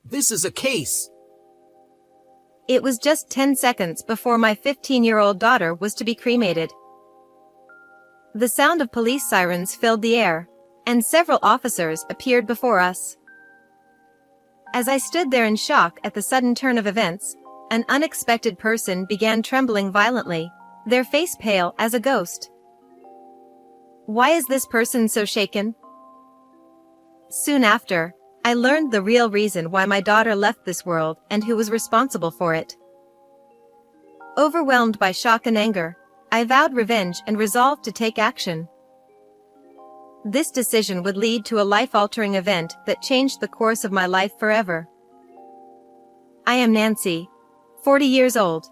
This is a case. It was just 10 seconds before my 15-year-old daughter was to be cremated. The sound of police sirens filled the air, and several officers appeared before us. As I stood there in shock at the sudden turn of events, an unexpected person began trembling violently, their face pale as a ghost. Why is this person so shaken? Soon after, I learned the real reason why my daughter left this world and who was responsible for it. Overwhelmed by shock and anger, I vowed revenge and resolved to take action. This decision would lead to a life-altering event that changed the course of my life forever. I am Nancy, 40 years old.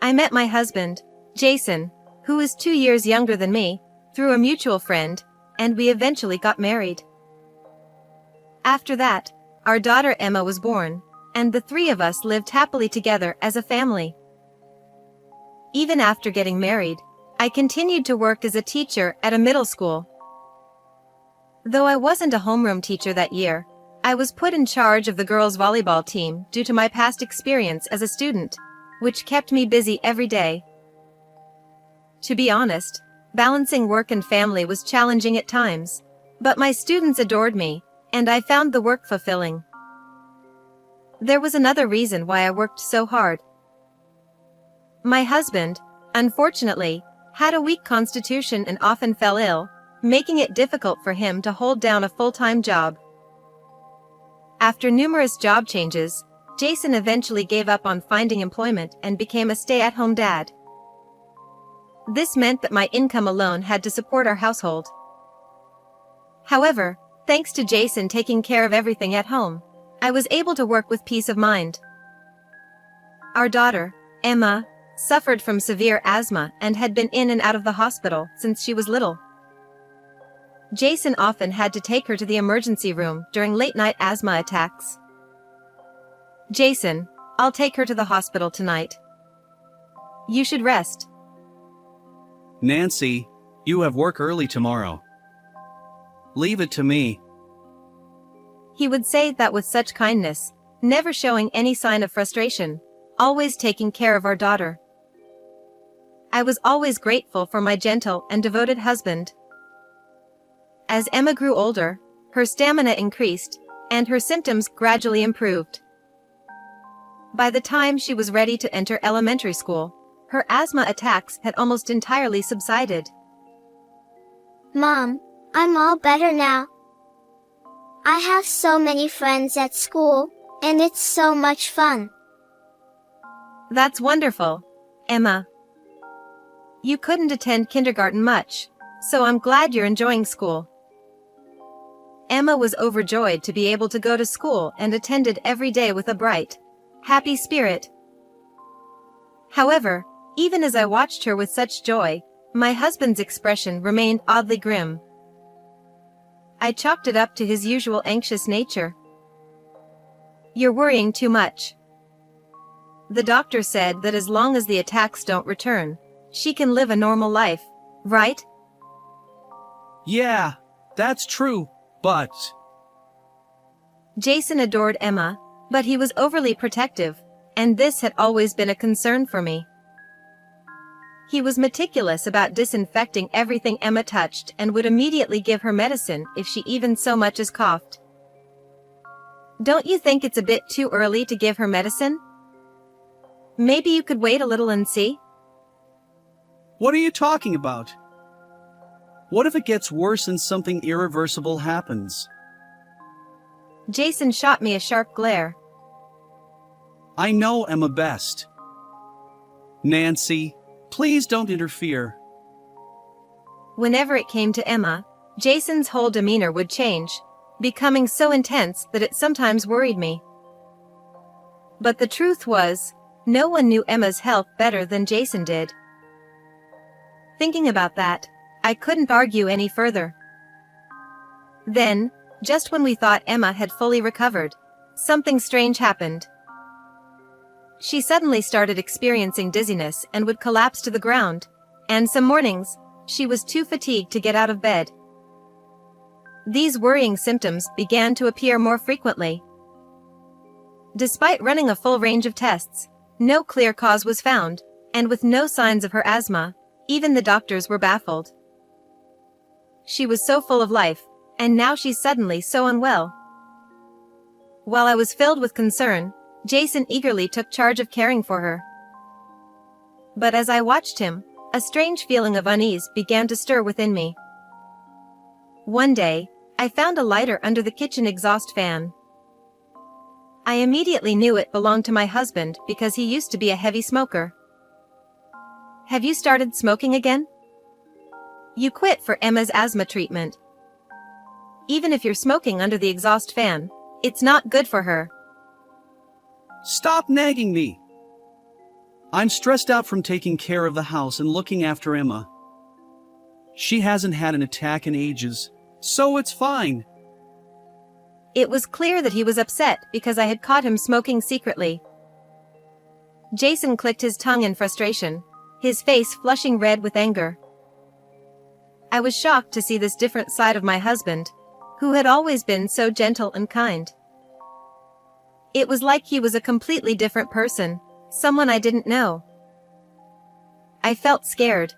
I met my husband, Jason, who is 2 years younger than me, through a mutual friend, and we eventually got married. After that, our daughter Emma was born, and the three of us lived happily together as a family. Even after getting married, I continued to work as a teacher at a middle school. Though I wasn't a homeroom teacher that year, I was put in charge of the girls' volleyball team due to my past experience as a student, which kept me busy every day. To be honest, balancing work and family was challenging at times, but my students adored me, and I found the work fulfilling. There was another reason why I worked so hard. My husband, unfortunately, had a weak constitution and often fell ill, making it difficult for him to hold down a full-time job. After numerous job changes, Jason eventually gave up on finding employment and became a stay-at-home dad. This meant that my income alone had to support our household. However, thanks to Jason taking care of everything at home, I was able to work with peace of mind. Our daughter, Emma, suffered from severe asthma and had been in and out of the hospital since she was little. Jason often had to take her to the emergency room during late-night asthma attacks. Jason, I'll take her to the hospital tonight. You should rest. Nancy, you have work early tomorrow. Leave it to me. He would say that with such kindness, never showing any sign of frustration, always taking care of our daughter. I was always grateful for my gentle and devoted husband. As Emma grew older, her stamina increased, and her symptoms gradually improved. By the time she was ready to enter elementary school, her asthma attacks had almost entirely subsided. Mom, I'm all better now. I have so many friends at school, and it's so much fun. That's wonderful, Emma. You couldn't attend kindergarten much, so I'm glad you're enjoying school. Emma was overjoyed to be able to go to school and attended every day with a bright, happy spirit. However, even as I watched her with such joy, my husband's expression remained oddly grim. I chalked it up to his usual anxious nature. You're worrying too much. The doctor said that as long as the attacks don't return, she can live a normal life, right? Yeah, that's true, but... Jason adored Emma, but he was overly protective, and this had always been a concern for me. He was meticulous about disinfecting everything Emma touched and would immediately give her medicine if she even so much as coughed. Don't you think it's a bit too early to give her medicine? Maybe you could wait a little and see? What are you talking about? What if it gets worse and something irreversible happens? Jason shot me a sharp glare. I know Emma best. Nancy, please don't interfere. Whenever it came to Emma, Jason's whole demeanor would change, becoming so intense that it sometimes worried me. But the truth was, no one knew Emma's health better than Jason did. Thinking about that, I couldn't argue any further. Then, just when we thought Emma had fully recovered, something strange happened. She suddenly started experiencing dizziness and would collapse to the ground, and some mornings, she was too fatigued to get out of bed. These worrying symptoms began to appear more frequently, Despite running a full range of tests, no clear cause was found, and with no signs of her asthma, even the doctors were baffled. She was so full of life, and now she's suddenly so unwell. While I was filled with concern, Jason eagerly took charge of caring for her. But as I watched him, a strange feeling of unease began to stir within me. One day, I found a lighter under the kitchen exhaust fan. I immediately knew it belonged to my husband because he used to be a heavy smoker. Have you started smoking again? You quit for Emma's asthma treatment. Even if you're smoking under the exhaust fan, it's not good for her. Stop nagging me. I'm stressed out from taking care of the house and looking after Emma. She hasn't had an attack in ages, so it's fine. It was clear that he was upset because I had caught him smoking secretly. Jason clicked his tongue in frustration, his face flushing red with anger. I was shocked to see this different side of my husband, who had always been so gentle and kind. It was like he was a completely different person, someone I didn't know. I felt scared.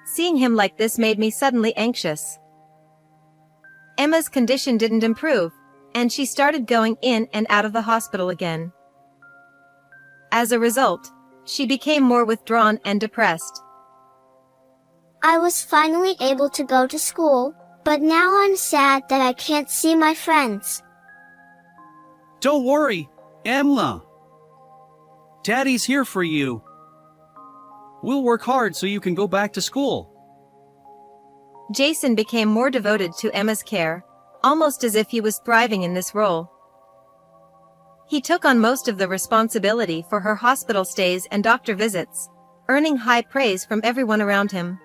Seeing him like this made me suddenly anxious. Emma's condition didn't improve, and she started going in and out of the hospital again. As a result, she became more withdrawn and depressed. I was finally able to go to school, but now I'm sad that I can't see my friends. Don't worry, Emma. Daddy's here for you. We'll work hard so you can go back to school. Jason became more devoted to Emma's care, almost as if he was thriving in this role. He took on most of the responsibility for her hospital stays and doctor visits, earning high praise from everyone around him.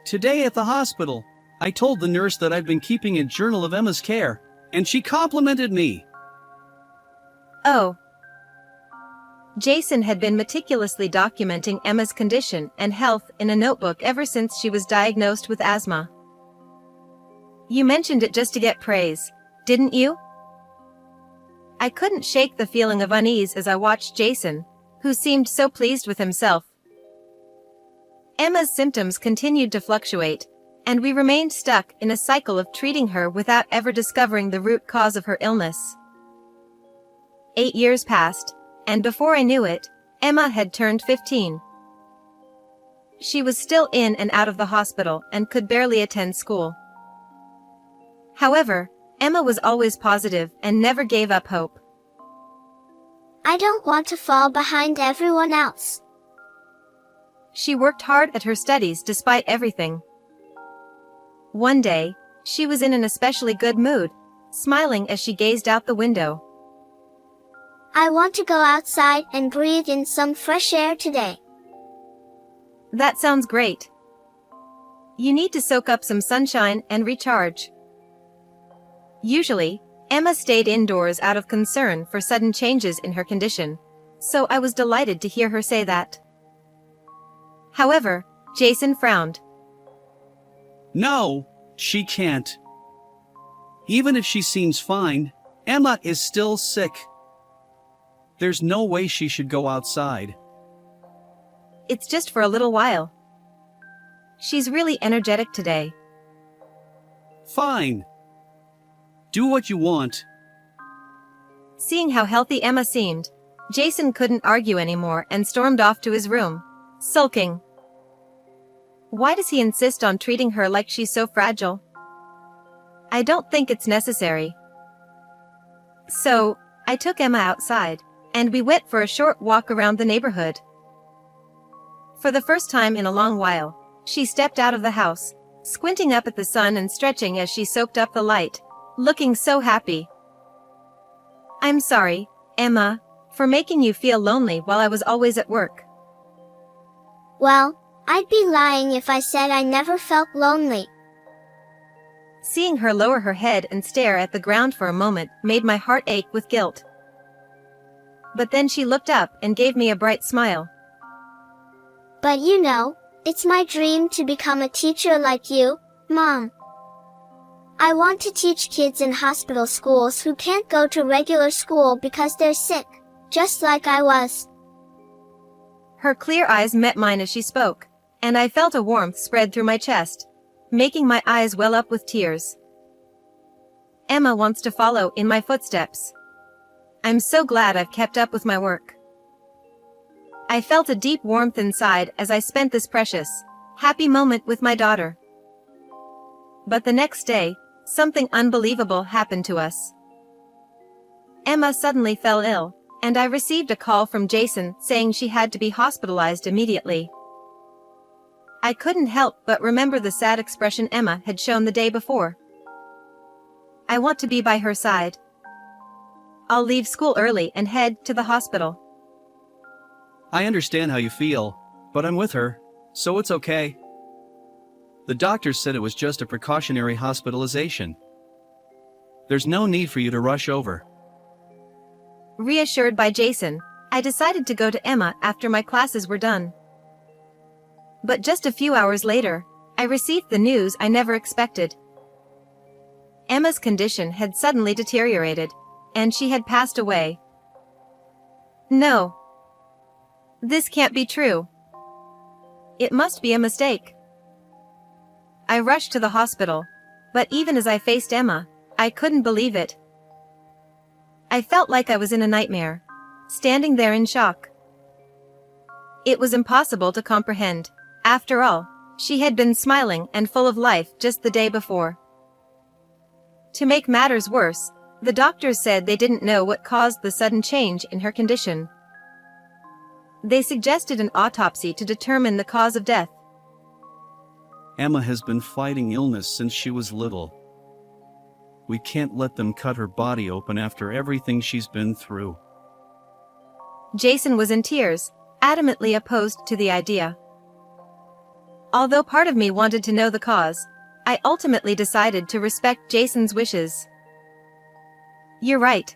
Today at the hospital, I told the nurse that I've been keeping a journal of Emma's care, and she complimented me. Oh. Jason had been meticulously documenting Emma's condition and health in a notebook ever since she was diagnosed with asthma. You mentioned it just to get praise, didn't you? I couldn't shake the feeling of unease as I watched Jason, who seemed so pleased with himself. Emma's symptoms continued to fluctuate, and we remained stuck in a cycle of treating her without ever discovering the root cause of her illness. 8 years passed, and before I knew it, Emma had turned 15. She was still in and out of the hospital and could barely attend school. However, Emma was always positive and never gave up hope. I don't want to fall behind everyone else. She worked hard at her studies despite everything. One day, she was in an especially good mood, smiling as she gazed out the window. I want to go outside and breathe in some fresh air today. That sounds great. You need to soak up some sunshine and recharge. Usually, Emma stayed indoors out of concern for sudden changes in her condition, so I was delighted to hear her say that. However, Jason frowned. No, she can't. Even if she seems fine, Emma is still sick. There's no way she should go outside. It's just for a little while. She's really energetic today. Fine. Do what you want. Seeing how healthy Emma seemed, Jason couldn't argue anymore and stormed off to his room, sulking. Why does he insist on treating her like she's so fragile? I don't think it's necessary. So, I took Emma outside, and we went for a short walk around the neighborhood. For the first time in a long while, she stepped out of the house, squinting up at the sun and stretching as she soaked up the light, looking so happy. I'm sorry, Emma, for making you feel lonely while I was always at work. Well, I'd be lying if I said I never felt lonely. Seeing her lower her head and stare at the ground for a moment made my heart ache with guilt. But then she looked up and gave me a bright smile. But you know, it's my dream to become a teacher like you, Mom. I want to teach kids in hospital schools who can't go to regular school because they're sick, just like I was. Her clear eyes met mine as she spoke, and I felt a warmth spread through my chest, making my eyes well up with tears. Emma wants to follow in my footsteps. I'm so glad I've kept up with my work. I felt a deep warmth inside as I spent this precious, happy moment with my daughter. But the next day, something unbelievable happened to us. Emma suddenly fell ill, and I received a call from Jason saying she had to be hospitalized immediately. I couldn't help but remember the sad expression Emma had shown the day before. I want to be by her side. I'll leave school early and head to the hospital. I understand how you feel, but I'm with her, so it's okay. The doctor said it was just a precautionary hospitalization. There's no need for you to rush over. Reassured by Jason, I decided to go to Emma after my classes were done. But just a few hours later, I received the news I never expected. Emma's condition had suddenly deteriorated, and she had passed away. No. This can't be true. It must be a mistake. I rushed to the hospital, but even as I faced Emma, I couldn't believe it. I felt like I was in a nightmare, standing there in shock. It was impossible to comprehend. After all, she had been smiling and full of life just the day before. To make matters worse, the doctors said they didn't know what caused the sudden change in her condition. They suggested an autopsy to determine the cause of death. Emma has been fighting illness since she was little. We can't let them cut her body open after everything she's been through. Jason was in tears, adamantly opposed to the idea. Although part of me wanted to know the cause, I ultimately decided to respect Jason's wishes. You're right.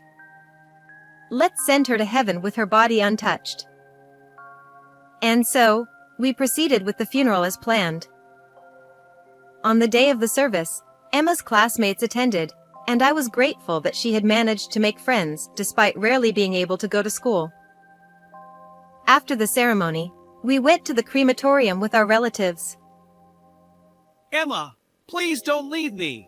Let's send her to heaven with her body untouched. And so, we proceeded with the funeral as planned. On the day of the service, Emma's classmates attended, and I was grateful that she had managed to make friends despite rarely being able to go to school. After the ceremony, we went to the crematorium with our relatives. Emma, please don't leave me!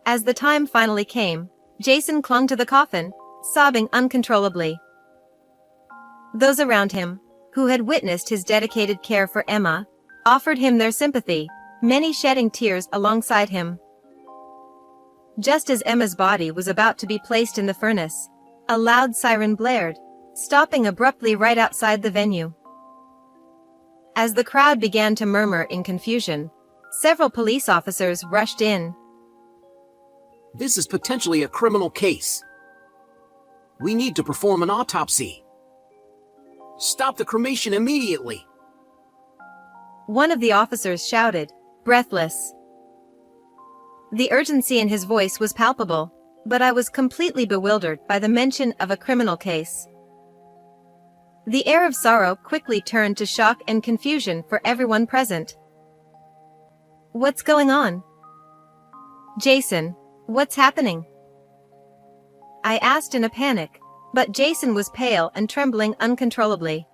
As the time finally came, Jason clung to the coffin, sobbing uncontrollably. Those around him, who had witnessed his dedicated care for Emma, offered him their sympathy, many shedding tears alongside him. Just as Emma's body was about to be placed in the furnace, a loud siren blared, stopping abruptly right outside the venue. As the crowd began to murmur in confusion, several police officers rushed in. This is potentially a criminal case. We need to perform an autopsy. Stop the cremation immediately. One of the officers shouted, breathless. The urgency in his voice was palpable, but I was completely bewildered by the mention of a criminal case. The air of sorrow quickly turned to shock and confusion for everyone present. What's going on? Jason, what's happening? I asked in a panic, but Jason was pale and trembling uncontrollably.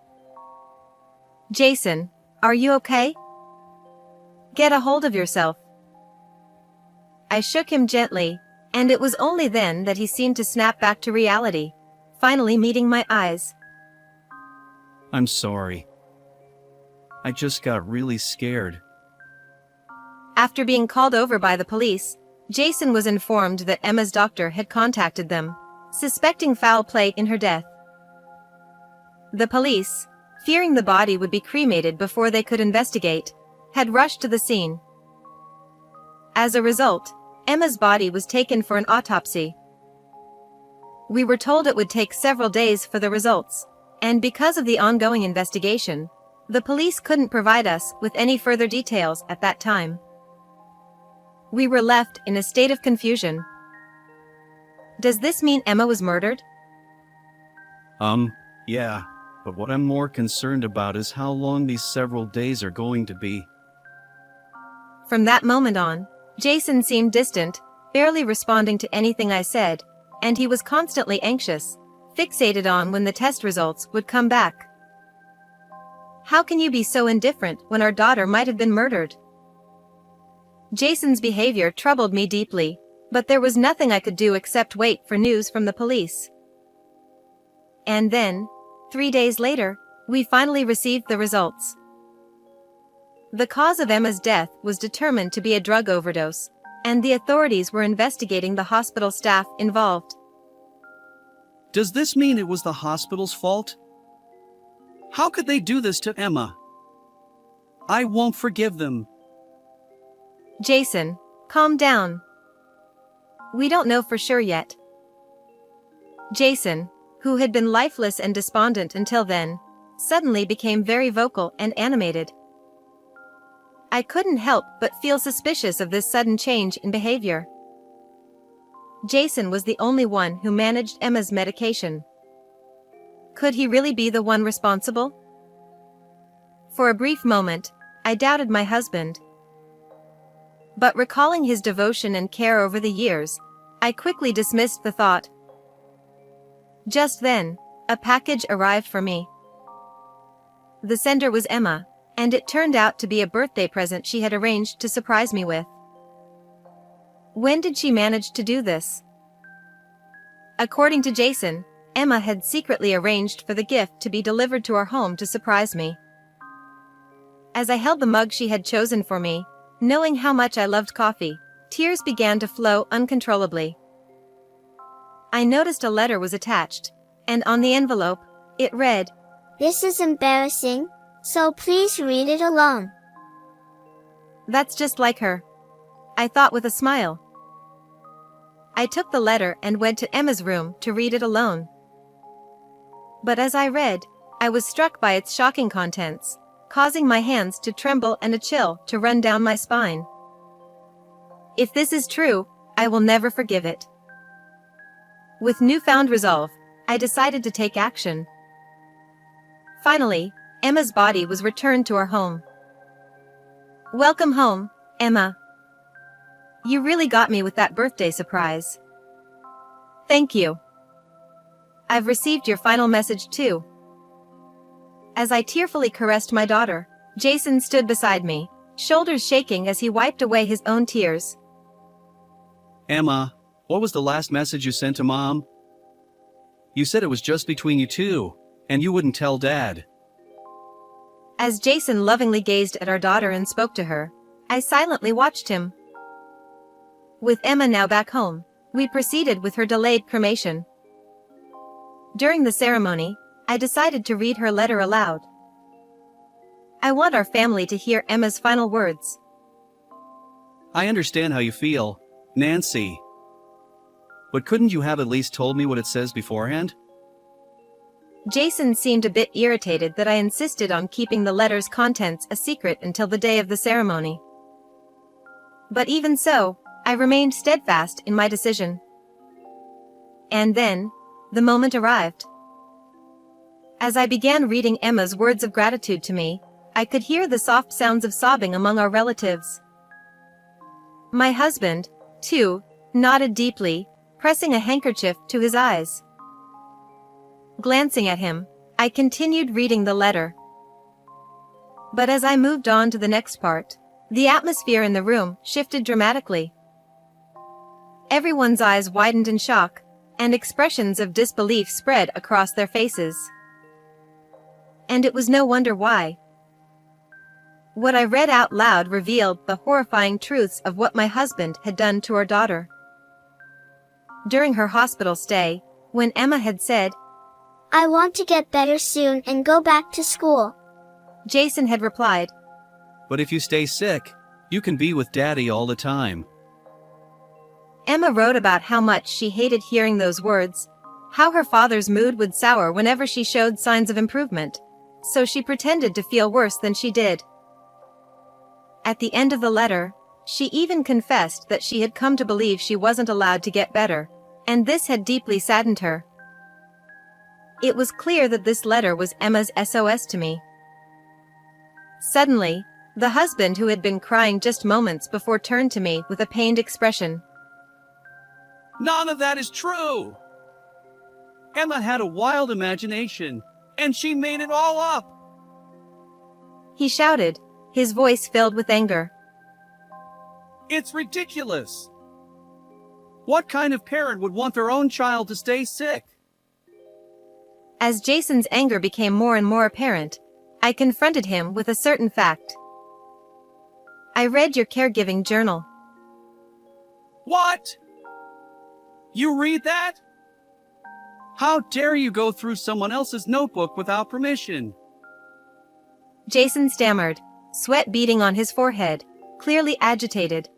Jason, are you okay? Get a hold of yourself. I shook him gently, and it was only then that he seemed to snap back to reality, finally meeting my eyes. I'm sorry. I just got really scared. After being called over by the police, Jason was informed that Emma's doctor had contacted them, suspecting foul play in her death. The police, fearing the body would be cremated before they could investigate, had rushed to the scene. As a result, Emma's body was taken for an autopsy. We were told it would take several days for the results, and because of the ongoing investigation, the police couldn't provide us with any further details at that time. We were left in a state of confusion. Does this mean Emma was murdered? Yeah, but what I'm more concerned about is how long these several days are going to be. From that moment on, Jason seemed distant, barely responding to anything I said, and he was constantly anxious, fixated on when the test results would come back. How can you be so indifferent when our daughter might have been murdered? Jason's behavior troubled me deeply, but there was nothing I could do except wait for news from the police. And then, 3 days later, we finally received the results. The cause of Emma's death was determined to be a drug overdose, and the authorities were investigating the hospital staff involved. Does this mean it was the hospital's fault? How could they do this to Emma? I won't forgive them. Jason, calm down. We don't know for sure yet. Jason, who had been lifeless and despondent until then, suddenly became very vocal and animated. I couldn't help but feel suspicious of this sudden change in behavior. Jason was the only one who managed Emma's medication. Could he really be the one responsible? For a brief moment, I doubted my husband. But recalling his devotion and care over the years, I quickly dismissed the thought. Just then, a package arrived for me. The sender was Emma, and it turned out to be a birthday present she had arranged to surprise me with. When did she manage to do this? According to Jason, Emma had secretly arranged for the gift to be delivered to our home to surprise me. As I held the mug she had chosen for me, knowing how much I loved coffee, tears began to flow uncontrollably. I noticed a letter was attached, and on the envelope, it read, This is embarrassing, so please read it alone. That's just like her, I thought with a smile. I took the letter and went to Emma's room to read it alone. But as I read, I was struck by its shocking contents, causing my hands to tremble and a chill to run down my spine. If this is true, I will never forgive it. With newfound resolve, I decided to take action. Finally, Emma's body was returned to our home. Welcome home, Emma. You really got me with that birthday surprise. Thank you. I've received your final message too. As I tearfully caressed my daughter, Jason stood beside me, shoulders shaking as he wiped away his own tears. Emma, what was the last message you sent to Mom? You said it was just between you two, and you wouldn't tell Dad. As Jason lovingly gazed at our daughter and spoke to her, I silently watched him. With Emma now back home, we proceeded with her delayed cremation. During the ceremony, I decided to read her letter aloud. I want our family to hear Emma's final words. I understand how you feel, Nancy. But couldn't you have at least told me what it says beforehand? Jason seemed a bit irritated that I insisted on keeping the letter's contents a secret until the day of the ceremony. But even so, I remained steadfast in my decision. And then, the moment arrived. As I began reading Emma's words of gratitude to me, I could hear the soft sounds of sobbing among our relatives. My husband, too, nodded deeply, pressing a handkerchief to his eyes. Glancing at him, I continued reading the letter. But as I moved on to the next part, the atmosphere in the room shifted dramatically. Everyone's eyes widened in shock, and expressions of disbelief spread across their faces. And it was no wonder why. What I read out loud revealed the horrifying truths of what my husband had done to our daughter. During her hospital stay, when Emma had said, I want to get better soon and go back to school, Jason had replied, But if you stay sick, you can be with Daddy all the time. Emma wrote about how much she hated hearing those words, how her father's mood would sour whenever she showed signs of improvement, so she pretended to feel worse than she did. At the end of the letter, she even confessed that she had come to believe she wasn't allowed to get better, and this had deeply saddened her. It was clear that this letter was Emma's SOS to me. Suddenly, The husband, who had been crying just moments before, turned to me with a pained expression. None of that is true. Emma had a wild imagination, and she made it all up. He shouted, his voice filled with anger. It's ridiculous. What kind of parent would want their own child to stay sick? As Jason's anger became more and more apparent, I confronted him with a certain fact. I read your caregiving journal. What? You read that? How dare you go through someone else's notebook without permission? Jason stammered, sweat beading on his forehead, clearly agitated.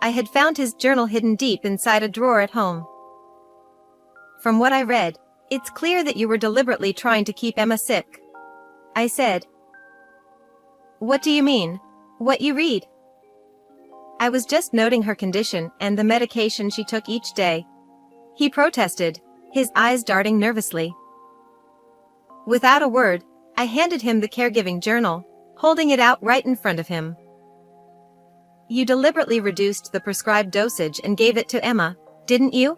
I had found his journal hidden deep inside a drawer at home. From what I read, it's clear that you were deliberately trying to keep Emma sick, I said. What do you mean? What you read? I was just noting her condition and the medication she took each day. He protested, his eyes darting nervously. Without a word, I handed him the caregiving journal, holding it out right in front of him. You deliberately reduced the prescribed dosage and gave it to Emma, didn't you?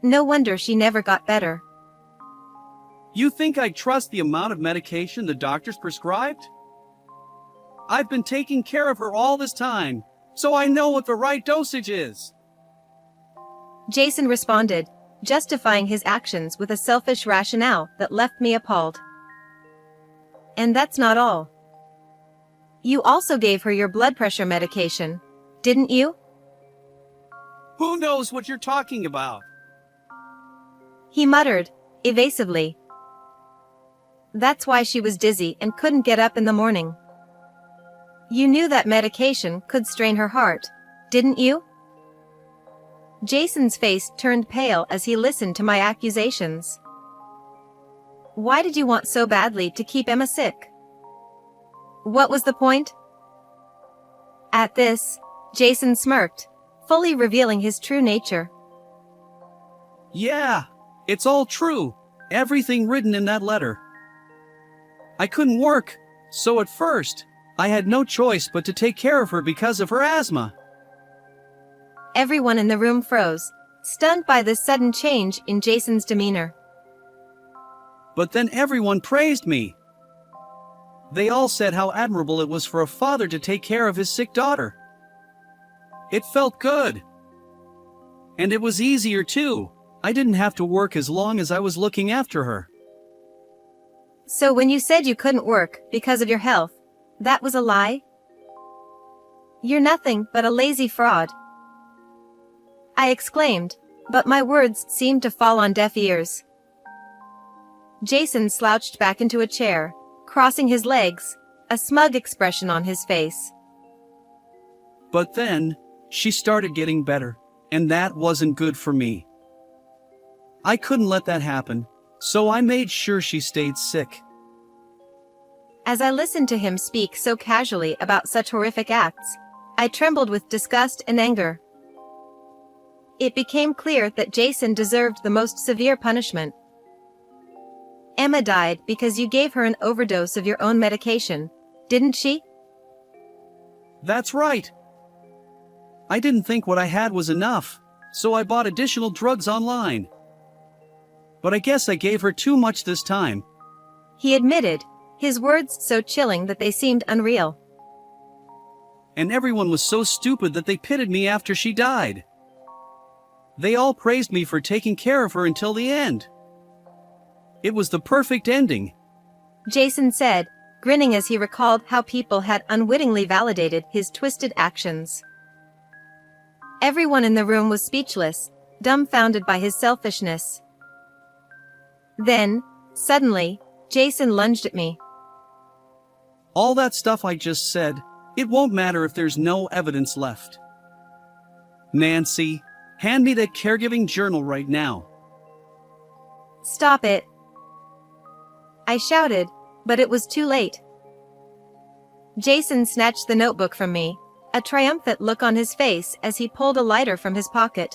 No wonder she never got better. You think I trust the amount of medication the doctors prescribed? I've been taking care of her all this time, so I know what the right dosage is. Jason responded, justifying his actions with a selfish rationale that left me appalled. And that's not all. You also gave her your blood pressure medication, didn't you? Who knows what you're talking about? He muttered, evasively. That's why she was dizzy and couldn't get up in the morning. You knew that medication could strain her heart, didn't you? Jason's face turned pale as he listened to my accusations. Why did you want so badly to keep Emma sick? What was the point? At this, Jason smirked, fully revealing his true nature. Yeah, it's all true. Everything written in that letter. I couldn't work, so at first, I had no choice but to take care of her because of her asthma. Everyone in the room froze, stunned by this sudden change in Jason's demeanor. But then everyone praised me. They all said how admirable it was for a father to take care of his sick daughter. It felt good. And it was easier too. I didn't have to work as long as I was looking after her. So when you said you couldn't work because of your health, that was a lie? You're nothing but a lazy fraud, I exclaimed, but my words seemed to fall on deaf ears. Jason slouched back into a chair, crossing his legs, a smug expression on his face. But then, she started getting better, and that wasn't good for me. I couldn't let that happen, so I made sure she stayed sick. As I listened to him speak so casually about such horrific acts, I trembled with disgust and anger. It became clear that Jason deserved the most severe punishment. Emma died because you gave her an overdose of your own medication, didn't she? That's right. I didn't think what I had was enough, so I bought additional drugs online. But I guess I gave her too much this time. He admitted, his words so chilling that they seemed unreal. And everyone was so stupid that they pitied me after she died. They all praised me for taking care of her until the end. It was the perfect ending, Jason said, grinning as he recalled how people had unwittingly validated his twisted actions. Everyone in the room was speechless, dumbfounded by his selfishness. Then, suddenly, Jason lunged at me. All that stuff I just said, it won't matter if there's no evidence left. Nancy, hand me that caregiving journal right now. Stop it, I shouted, but it was too late. Jason snatched the notebook from me, a triumphant look on his face as he pulled a lighter from his pocket.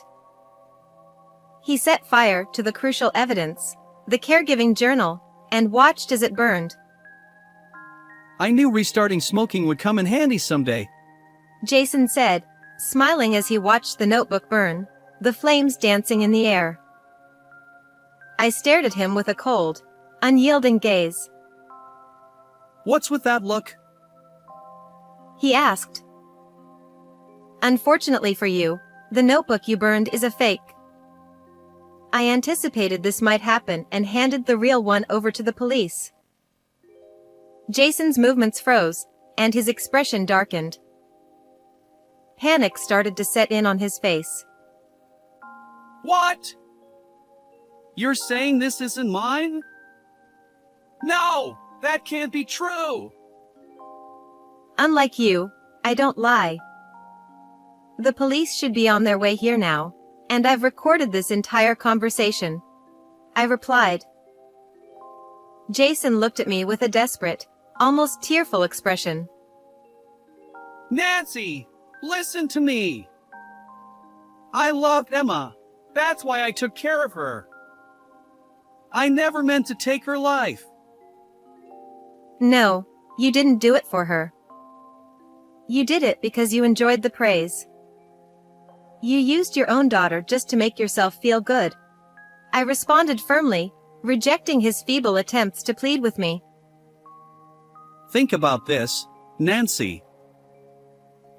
He set fire to the crucial evidence, the caregiving journal, and watched as it burned. I knew restarting smoking would come in handy someday. Jason said, smiling as he watched the notebook burn, the flames dancing in the air. I stared at him with a cold, unyielding gaze. What's with that look? He asked. Unfortunately for you, the notebook you burned is a fake. I anticipated this might happen and handed the real one over to the police. Jason's movements froze, and his expression darkened. Panic started to set in on his face. What? You're saying this isn't mine? No, that can't be true. Unlike you, I don't lie. The police should be on their way here now, and I've recorded this entire conversation. I replied. Jason looked at me with a desperate, almost tearful expression. Nancy, listen to me. I loved Emma. That's why I took care of her. I never meant to take her life. No, you didn't do it for her. You did it because you enjoyed the praise. You used your own daughter just to make yourself feel good. I responded firmly, rejecting his feeble attempts to plead with me. Think about this, Nancy.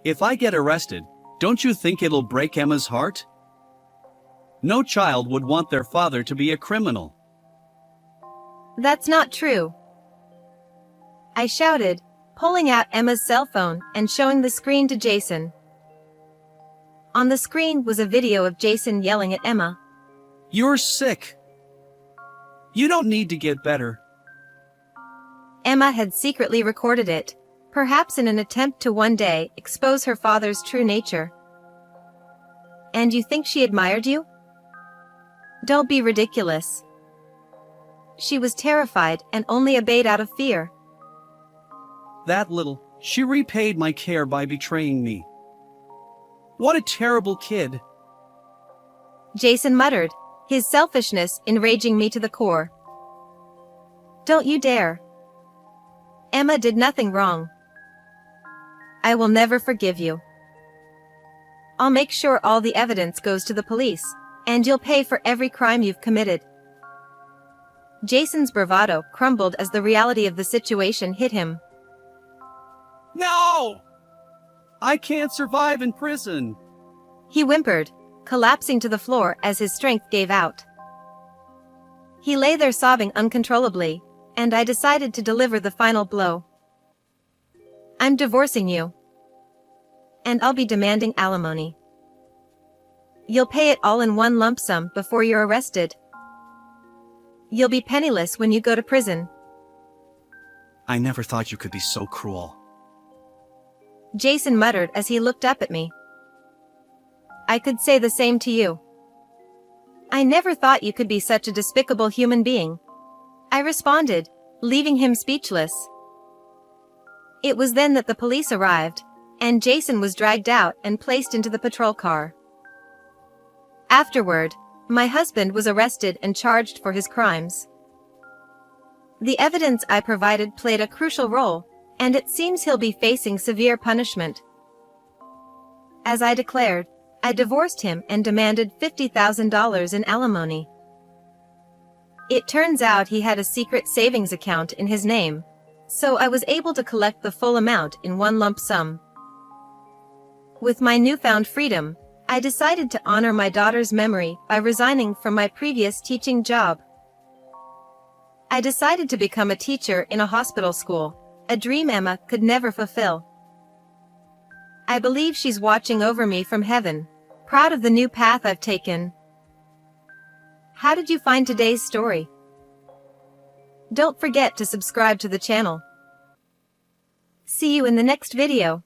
If I get arrested, don't you think it'll break Emma's heart? No child would want their father to be a criminal. That's not true. I shouted, pulling out Emma's cell phone and showing the screen to Jason. On the screen was a video of Jason yelling at Emma. You're sick. You don't need to get better. Emma had secretly recorded it, perhaps in an attempt to one day expose her father's true nature. And you think she admired you? Don't be ridiculous. She was terrified and only obeyed out of fear. That little, she repaid my care by betraying me. What a terrible kid. Jason muttered, his selfishness enraging me to the core. Don't you dare. Emma did nothing wrong. I will never forgive you. I'll make sure all the evidence goes to the police, and you'll pay for every crime you've committed. Jason's bravado crumbled as the reality of the situation hit him. No! I can't survive in prison. He whimpered, collapsing to the floor as his strength gave out. He lay there sobbing uncontrollably, and I decided to deliver the final blow. I'm divorcing you. And I'll be demanding alimony. You'll pay it all in one lump sum before you're arrested. You'll be penniless when you go to prison. I never thought you could be so cruel. Jason muttered as he looked up at me. I could say the same to you. I never thought you could be such a despicable human being. I responded, leaving him speechless. It was then that the police arrived, and Jason was dragged out and placed into the patrol car. Afterward, my husband was arrested and charged for his crimes. The evidence I provided played a crucial role, and it seems he'll be facing severe punishment. As I declared, I divorced him and demanded $50,000 in alimony. It turns out he had a secret savings account in his name, so I was able to collect the full amount in one lump sum. With my newfound freedom, I decided to honor my daughter's memory by resigning from my previous teaching job. I decided to become a teacher in a hospital school, a dream Emma could never fulfill. I believe she's watching over me from heaven, proud of the new path I've taken. How did you find today's story? Don't forget to subscribe to the channel. See you in the next video.